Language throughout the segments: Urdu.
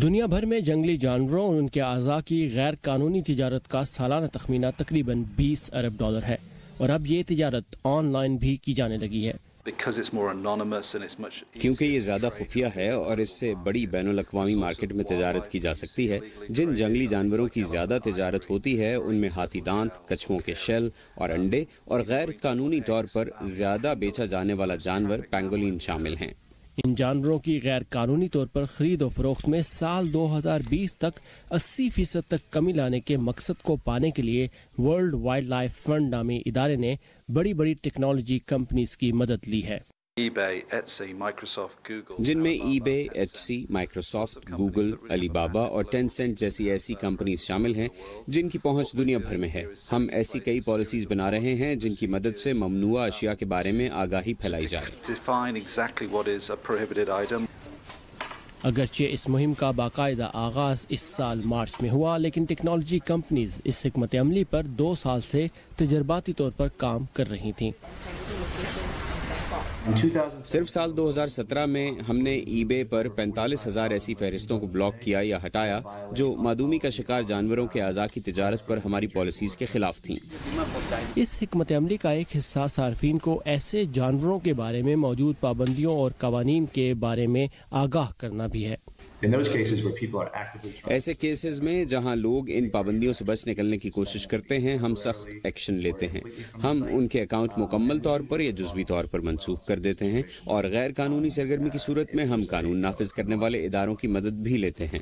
دنیا بھر میں جنگلی جانوروں اور ان کے اعضاء کی غیر قانونی تجارت کا سالانہ تخمینہ تقریباً $20 ارب ہے، اور اب یہ تجارت آن لائن بھی کی جانے لگی ہے۔ کیونکہ یہ زیادہ خفیہ ہے اور اس سے بڑی بین الاقوامی مارکیٹ میں تجارت کی جا سکتی ہے۔ جن جنگلی جانوروں کی زیادہ تجارت ہوتی ہے ان میں ہاتھی دانت، کچھووں کے شیل اور انڈے، اور غیر قانونی طور پر زیادہ بیچا جانے والا جانور پینگولین شامل ہیں۔ ان جانوروں کی غیر قانونی طور پر خرید و فروخت میں سال 2020 تک 80% تک کمی لانے کے مقصد کو پانے کے لیے ورلڈ وائلڈ لائف فنڈ نامی ادارے نے بڑی بڑی ٹیکنالوجی کمپنیز کی مدد لی ہے، جن میں ای بے، ایچ سی، مائکروسافٹ، گوگل، علی بابا اور ٹینسنٹ جیسی ایسی کمپنیز شامل ہیں جن کی پہنچ دنیا بھر میں ہے۔ ہم ایسی کئی پالیسیز بنا رہے ہیں جن کی مدد سے ممنوعہ اشیاء کے بارے میں آگاہی پھیلائی جائے۔ اگرچہ اس مہم کا باقاعدہ آغاز اس سال مارچ میں ہوا، لیکن ٹیکنالوجی کمپنیز اس حکمت عملی پر 2 سال سے تجرباتی طور پر کام کر رہی تھیں۔ صرف سال 2017 میں ہم نے ای بے پر 45,000 ایسی فہرستوں کو بلاک کیا یا ہٹایا جو معدومی کا شکار جانوروں کے اعضاء کی تجارت پر ہماری پالیسیز کے خلاف تھیں۔ اس حکمت عملی کا ایک حصہ صارفین کو ایسے جانوروں کے بارے میں موجود پابندیوں اور قوانین کے بارے میں آگاہ کرنا بھی ہے۔ ایسے کیسز میں جہاں لوگ ان پابندیوں سے بچ نکلنے کی کوشش کرتے ہیں، ہم سخت ایکشن لیتے ہیں۔ ہم ان کے اکاؤنٹ مکمل طور پر یا جزوی طور پر منسوخ کر دیتے ہیں، اور غیر قانونی سرگرمی کی صورت میں ہم قانون نافذ کرنے والے اداروں کی مدد بھی لیتے ہیں۔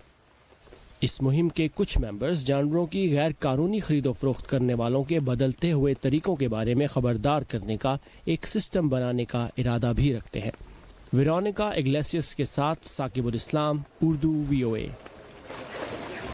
اس مہم کے کچھ ممبرز جانوروں کی غیر قانونی خرید و فروخت کرنے والوں کے بدلتے ہوئے طریقوں کے بارے میں خبردار کرنے کا ایک سسٹم بنانے کا ارادہ بھی رکھتے ہیں۔ ویرونیکا اگلیسیس کے ساتھ ثاقب الاسلام، اردو VOA۔